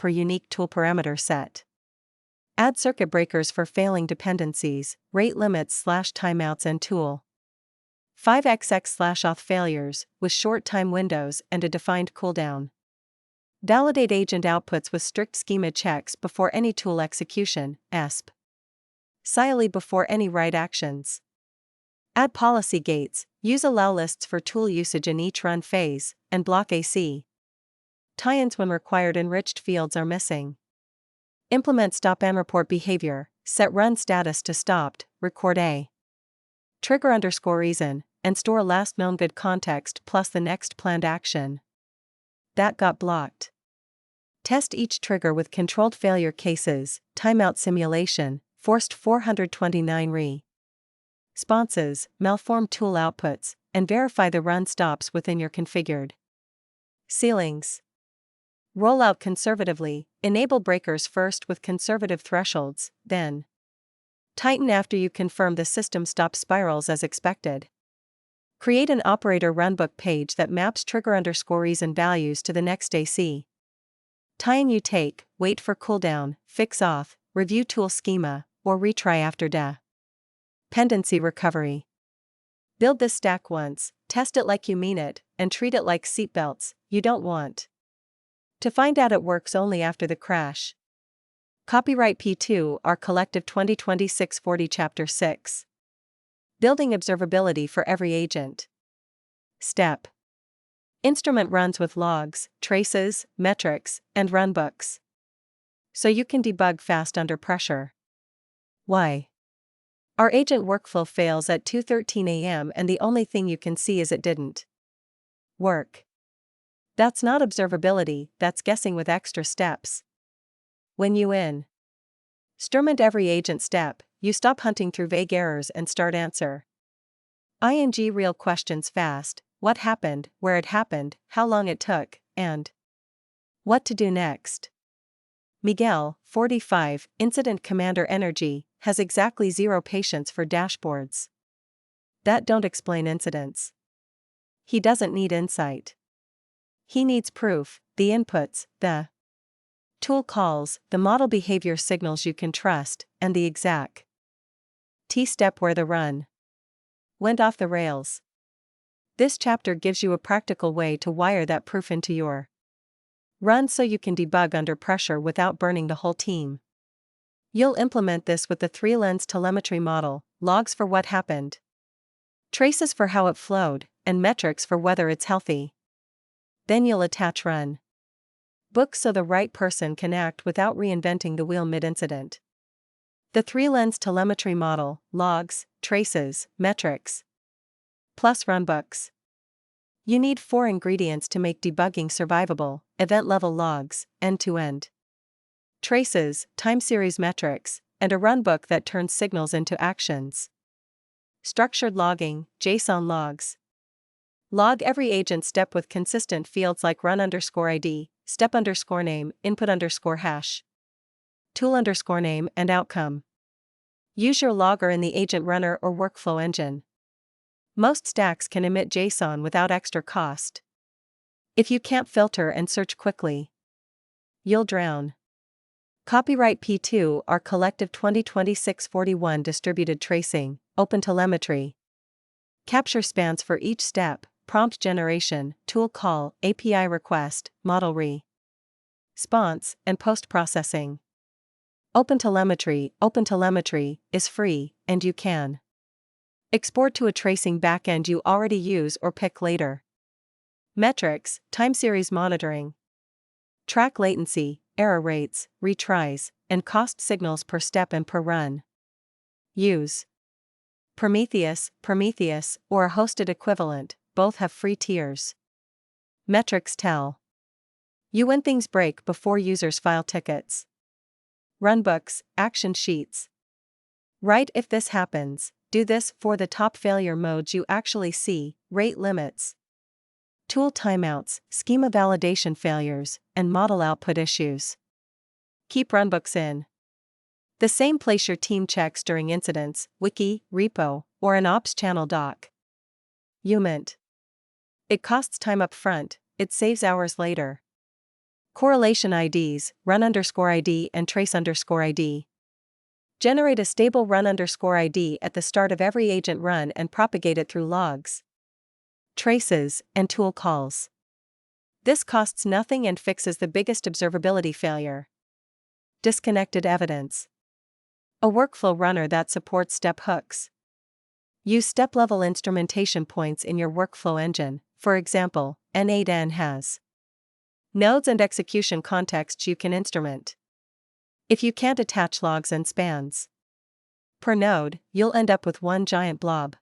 per unique tool parameter set. Add circuit breakers for failing dependencies, rate limits/timeouts and tool. 5xx/auth failures, with short time windows and a defined cooldown. Validate agent outputs with strict schema checks before any tool execution, ESP. Silently before any write actions. Add policy gates, use allow lists for tool usage in each run phase, and block AC. Tie-ins when required. Enriched fields are missing. Implement stop and report behavior, set run status to stopped, record a trigger_reason, and store last known good context plus the next planned action. That got blocked. Test each trigger with controlled failure cases, timeout simulation, forced 429 responses, malformed tool outputs, and verify the run stops within your configured ceilings. Rollout conservatively, enable breakers first with conservative thresholds, then tighten after you confirm the system stops spirals as expected. Create an operator runbook page that maps trigger_reason values to the next AC. Tie-in you take, wait for cooldown, fix auth, review tool schema, or retry after dependency recovery. Build this stack once, test it like you mean it, and treat it like seatbelts you don't want to find out it works only after the crash. Copyright P2R Collective 2026-40 Chapter 6. Building observability for every agent. Step. Instrument runs with logs, traces, metrics, and runbooks. So you can debug fast under pressure. Why? Our agent workflow fails at 2:13 a.m. and the only thing you can see is it didn't work. That's not observability, that's guessing with extra steps. When you instrument every agent step, you stop hunting through vague errors and start answer real questions fast: what happened, where it happened, how long it took, and what to do next. Miguel, 45, Incident Commander Energy, has exactly zero patience for dashboards that don't explain incidents. He doesn't need insight. He needs proof, the inputs, the tool calls, the model behavior signals you can trust, and the exact step where the run went off the rails. This chapter gives you a practical way to wire that proof into your run so you can debug under pressure without burning the whole team. You'll implement this with the 3-lens telemetry model, logs for what happened, traces for how it flowed, and metrics for whether it's healthy. Then you'll attach run books so the right person can act without reinventing the wheel mid-incident. The 3-lens telemetry model, logs, traces, metrics, plus runbooks. You need 4 ingredients to make debugging survivable: event-level logs, end-to-end traces, time series metrics, and a runbook that turns signals into actions. Structured logging, JSON logs. Log every agent step with consistent fields like run_ID, step_name, input_hash, tool_name, and outcome. Use your logger in the agent runner or workflow engine. Most stacks can emit JSON without extra cost. If you can't filter and search quickly, you'll drown. Copyright P2R Collective 2026-41 Distributed Tracing, OpenTelemetry. Capture spans for each step, prompt generation, tool call, API request, model response, and post-processing. OpenTelemetry is free, and you can export to a tracing backend you already use or pick later. Metrics, time series monitoring. Track latency, error rates, retries, and cost signals per step and per run. Use Prometheus, or a hosted equivalent, both have free tiers. Metrics tell you when things break before users file tickets. Runbooks, action sheets. Write if this happens, do this for the top failure modes you actually see, rate limits, tool timeouts, schema validation failures, and model output issues. Keep runbooks in the same place your team checks during incidents, wiki, repo, or an ops channel doc. It costs time up front, it saves hours later. Correlation IDs, run_ID and trace_ID. Generate a stable run_ID at the start of every agent run and propagate it through logs, traces, and tool calls. This costs nothing and fixes the biggest observability failure. Disconnected evidence. A workflow runner that supports step hooks. Use step-level instrumentation points in your workflow engine. For example, N8N has nodes and execution contexts you can instrument. If you can't attach logs and spans per node, you'll end up with one giant blob.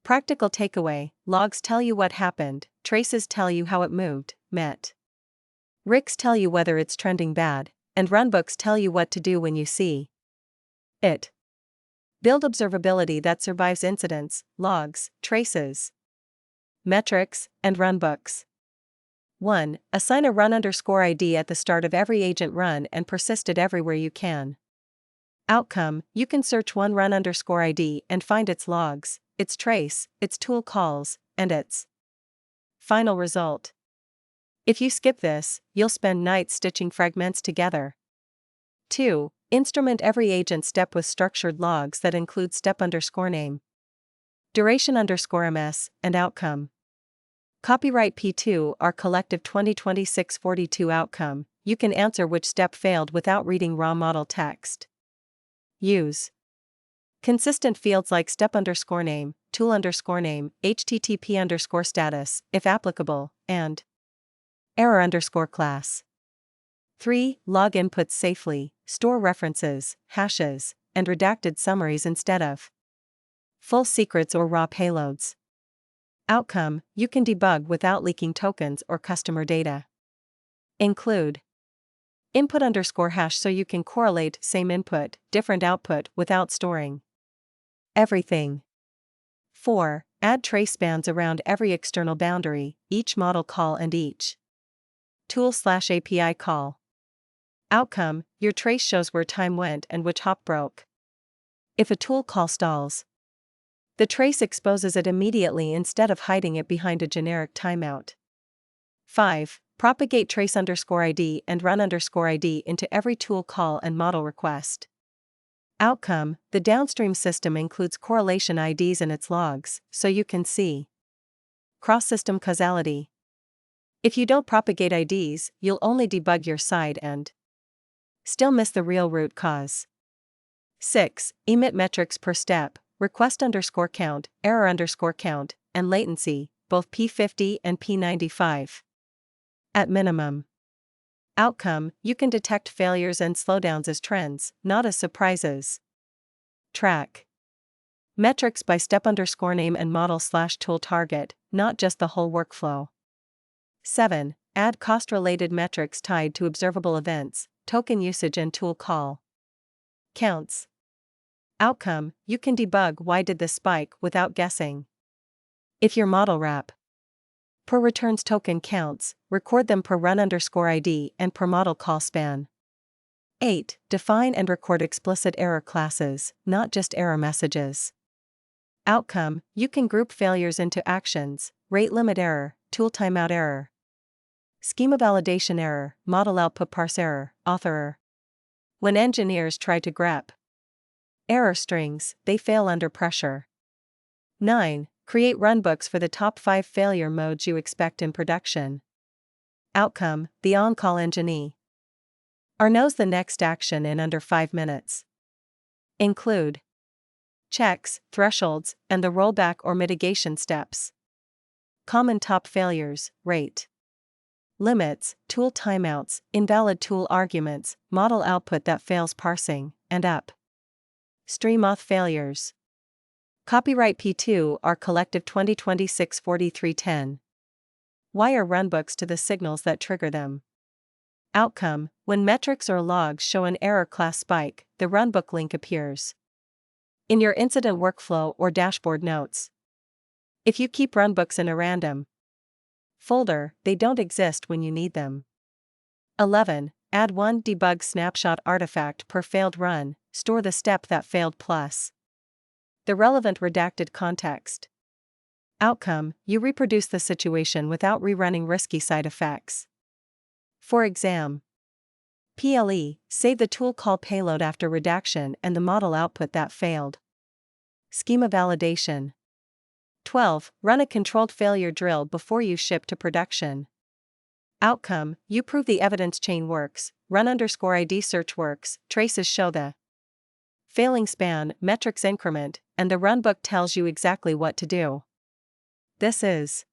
Practical takeaway: logs tell you what happened, traces tell you how it moved, RICs tell you whether it's trending bad, and runbooks tell you what to do when you see it. Build observability that survives incidents, logs, traces, metrics, and runbooks. 1. Assign a run_ID at the start of every agent run and persist it everywhere you can. Outcome: you can search one run_ID and find its logs, its trace, its tool calls, and its final result. If you skip this, you'll spend nights stitching fragments together. 2. Instrument every agent step with structured logs that include step_name, duration_ms, and outcome. Copyright P2R Collective 2026-42 Outcome: you can answer which step failed without reading raw model text. Use consistent fields like step_name, tool_name, HTTP_status, if applicable, and error_class. 3. Log inputs safely, store references, hashes, and redacted summaries instead of full secrets or raw payloads. Outcome: you can debug without leaking tokens or customer data. Include input_hash so you can correlate same input, different output without storing everything. 4. Add trace spans around every external boundary, each model call and each tool/API call. Outcome: your trace shows where time went and which hop broke. If a tool call stalls, the trace exposes it immediately instead of hiding it behind a generic timeout. 5. Propagate trace_ID and run_ID into every tool call and model request. Outcome: the downstream system includes correlation IDs in its logs, so you can see cross-system causality. If you don't propagate IDs, you'll only debug your side and still miss the real root cause. 6. Emit metrics per step, request_count, error_count, and latency, both P50 and P95. At minimum. Outcome: you can detect failures and slowdowns as trends, not as surprises. Track metrics by step_name and model/tool target, not just the whole workflow. 7. Add cost-related metrics tied to observable events, token usage and tool call counts. Outcome: you can debug why did this spike without guessing. If your model wrap per returns token counts, record them per run_ID and per model call span. 8. Define and record explicit error classes, not just error messages. Outcome: you can group failures into actions, rate limit error, tool timeout error, schema validation error, model output parse error, author error. When engineers try to grep error strings, they fail under pressure. 9. Create runbooks for the top 5 failure modes you expect in production. Outcome: the on-call engineer knows the next action in under 5 minutes. Include checks, thresholds, and the rollback or mitigation steps. Common top failures: rate limits, tool timeouts, invalid tool arguments, model output that fails parsing, and upstream auth failures. Copyright P2R Collective 2026-4310. Wire runbooks to the signals that trigger them. Outcome: when metrics or logs show an error class spike, the runbook link appears in your incident workflow or dashboard notes. If you keep runbooks in a random folder, they don't exist when you need them. 11. Add one debug snapshot artifact per failed run, store the step that failed plus the relevant redacted context. Outcome: you reproduce the situation without rerunning risky side effects. For exam. PLE, save the tool call payload after redaction and the model output that failed. Schema validation. 12. Run a controlled failure drill before you ship to production. Outcome, you prove the evidence chain works, run_ID search works, traces show the failing span, metrics increment, and the runbook tells you exactly what to do. This is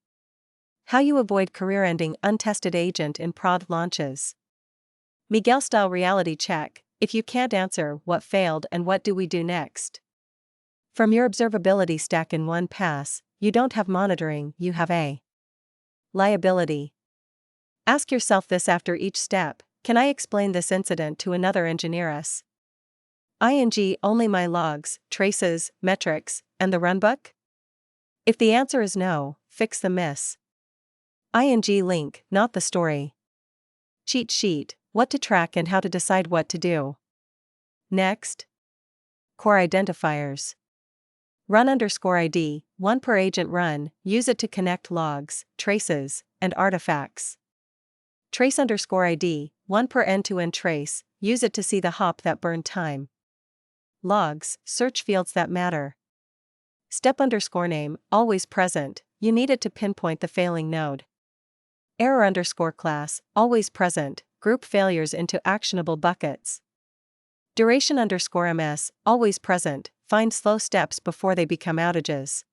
how you avoid career-ending untested agent in prod launches. Miguel-style reality check, if you can't answer what failed and what do we do next. From your observability stack in one pass, you don't have monitoring, you have a liability. Ask yourself this after each step: can I explain this incident to another engineer? Only my logs, traces, metrics, and the runbook? If the answer is no, fix the miss. Link, not the story. Cheat sheet, what to track and how to decide what to do. Next. Core identifiers. Run_ID, one per agent run, use it to connect logs, traces, and artifacts. Trace_ID, one per end-to-end trace, use it to see the hop that burned time. Logs, search fields that matter. Step_name, always present, you need it to pinpoint the failing node. Error_class, always present, group failures into actionable buckets. Duration_ms, always present, find slow steps before they become outages.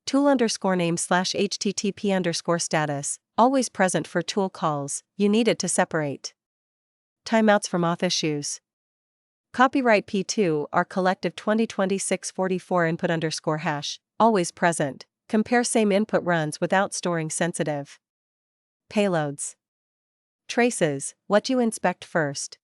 Tool_name/http_status, always present for tool calls, you need it to separate timeouts from auth issues. Copyright P2R Collective 2026-44 input_hash, always present, compare same input runs without storing sensitive payloads. Traces, what you inspect first.